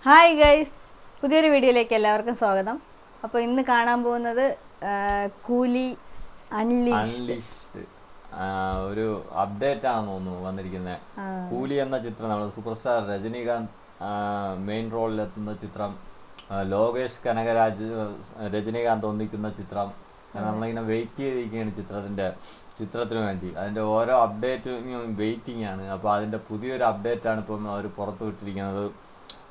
Hi guys, പുതിയൊരു വീഡിയോയിലേക്ക് എല്ലാവർക്കും സ്വാഗതം. അപ്പോൾ ഇന്ന് കാണാൻ പോകുന്നത് കൂലി അൺലീഷ്ഡ് ഒരു അപ്ഡേറ്റ് ആണെന്ന് തോന്നുന്നു വന്നിരിക്കുന്നത്. കൂലി എന്ന ചിത്രം നമ്മൾ സൂപ്പർ സ്റ്റാർ രജനീകാന്ത് മെയിൻ റോളിലെത്തുന്ന ചിത്രം, ലോകേഷ് കനകരാജ് രജനീകാന്ത് ഒന്നിക്കുന്ന ചിത്രം. നമ്മളിങ്ങനെ വെയിറ്റ് ചെയ്തിരിക്കുകയാണ് ചിത്രത്തിന് വേണ്ടി. അതിൻ്റെ ഓരോ അപ്ഡേറ്റും വെയിറ്റിംഗ് ആണ്. അപ്പോൾ അതിൻ്റെ പുതിയൊരു അപ്ഡേറ്റാണ് ഇപ്പം അവർ പുറത്തു വിട്ടിരിക്കുന്നത്.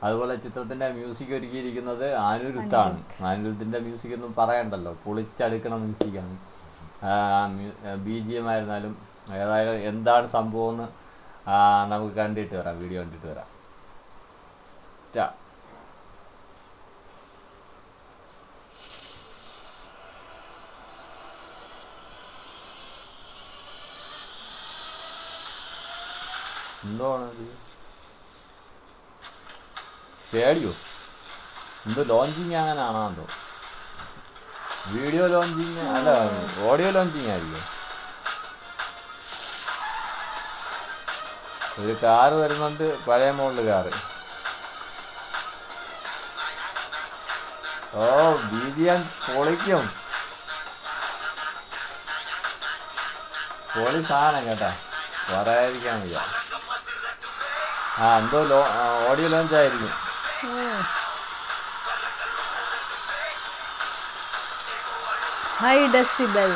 അതുപോലെ ചിത്രത്തിൻ്റെ മ്യൂസിക് ഒരുക്കിയിരിക്കുന്നത് അനിരുദ്ധാണ്. അനിരുദ്ധിൻ്റെ മ്യൂസിക് ഒന്നും പറയണ്ടല്ലോ, പൊളിച്ചടുക്കണ മ്യൂസിക്കാണ്. BGM ആയിരുന്നാലും ഏതായാലും എന്താണ് സംഭവം എന്ന് നമുക്ക് കണ്ടിട്ട് വരാം, വീഡിയോ കണ്ടിട്ട് വരാം. എന്താണ് സ്റ്റേഡിയോ എന്തോ ലോഞ്ചിങ് അങ്ങനെയാണോ എന്തോ, വീഡിയോ ലോഞ്ചിങ് അല്ല ഓഡിയോ ലോഞ്ചിങ് ആയിരിക്കും. ഒരു കാറ് വരുന്നുണ്ട്, പഴയ മോഡല് കാറ്. ഓ BGM പൊളിക്കും, പൊളി സാധനം കേട്ടാ, പറയാതിരിക്കാൻ വയ്യ. എന്തോ ഓഡിയോ ലോഞ്ച് ആയിരിക്കും. ഹൈ ഡെസിബൽ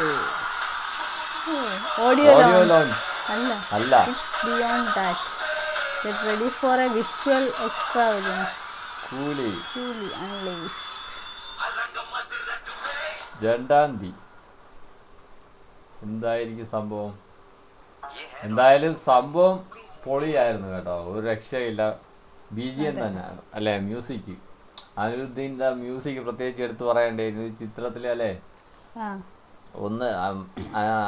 ഓഡിയോ ലോഞ്ച് അല്ല, it's beyond that. Get ready for a visual extravaganza. Coolie unleashed 2-ാം തീയതി. എന്തായിരിക്കും സംഭവം? എന്തായാലും സംഭവം പൊളിയായിരുന്നു കേട്ടോ, ഒരു രക്ഷയില്ല. BGM തന്നെയാണ് അല്ലേ, മ്യൂസിക്. അനിരുദ്ധിൻ്റെ മ്യൂസിക് പ്രത്യേകിച്ച് എടുത്തു പറയേണ്ടത് ചിത്രത്തിൽ അല്ലേ. ഒന്ന്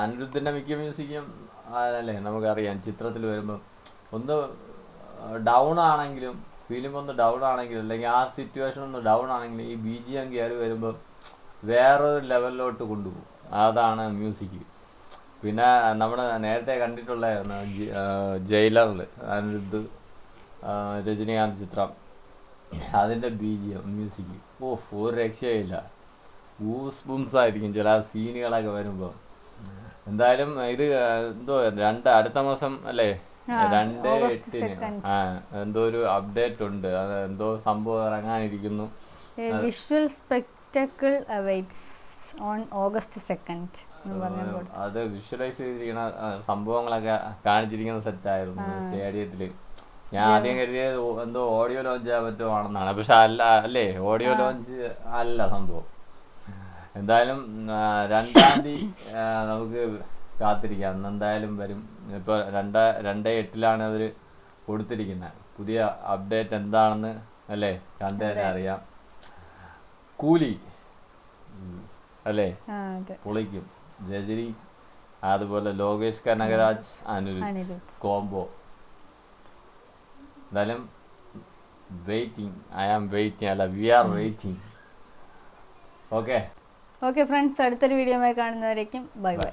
അനിരുദ്ധിൻ്റെ മിക്ക മ്യൂസിക്കും അല്ലേ നമുക്കറിയാം. ചിത്രത്തിൽ വരുമ്പോൾ ഒന്ന് ഡൗൺ ആണെങ്കിലും, ഫിലിം ഒന്ന് ഡൗൺ ആണെങ്കിലും, അല്ലെങ്കിൽ ആ സിറ്റുവേഷൻ ഒന്ന് ഡൗൺ ആണെങ്കിലും, ഈ BGM കയറി വരുമ്പോൾ വേറൊരു ലെവലിലോട്ട് കൊണ്ടുപോകും. അതാണ് മ്യൂസിക്. പിന്നെ നമ്മൾ നേരത്തെ കണ്ടിട്ടുള്ളായിരുന്നു ജയിലറിൽ അനിരുദ്ധ് രജനീകാന്ത് ചിത്രം, അതിൻ്റെ BGM മ്യൂസിക് ഒരു രക്ഷയില്ല. ഗൂസ് ആയിരിക്കും ചില സീനുകളൊക്കെ വരുമ്പോൾ. എന്തായാലും ഇത് എന്തോ അടുത്ത മാസം അല്ലേ, 2/8 എന്തോ ഒരു അപ്ഡേറ്റ് ഉണ്ട്. അത് എന്തോ സംഭവം ഇറങ്ങാനിരിക്കുന്നു. Visual spectacle awaits on August 2nd. അത് വിഷ്വലൈസ് ചെയ്തിരിക്കുന്ന സംഭവങ്ങളൊക്കെ കാണിച്ചിരിക്കുന്ന സെറ്റായിരുന്നു സ്റ്റേഡിയത്തിൽ. ഞാൻ ആദ്യം കരുതിയത് എന്തോ ഓഡിയോ ലോഞ്ച് മറ്റോ ആണെന്നാണ്, പക്ഷെ അല്ലേ, ഓഡിയോ ലോഞ്ച് അല്ല സംഭവം. എന്തായാലും 2-ാം തീയതി നമുക്ക് കാത്തിരിക്കാം. എന്തായാലും വരും. ഇപ്പോൾ 2/8 അവർ കൊടുത്തിരിക്കുന്നത്. പുതിയ അപ്ഡേറ്റ് എന്താണെന്ന് അല്ലേ കണ്ടു തന്നെ അറിയാം. കൂലി അല്ലേ പൊളിക്കും. രജനി, അതുപോലെ ലോകേഷ് കനകരാജ്, അനിരുദ്ധ് കോംബോ. എന്തായാലും waiting, we are waiting. Okay friends, അടുത്തൊരു വീഡിയോയുമായി കാണുന്നവരേക്കും ബൈ ബൈ.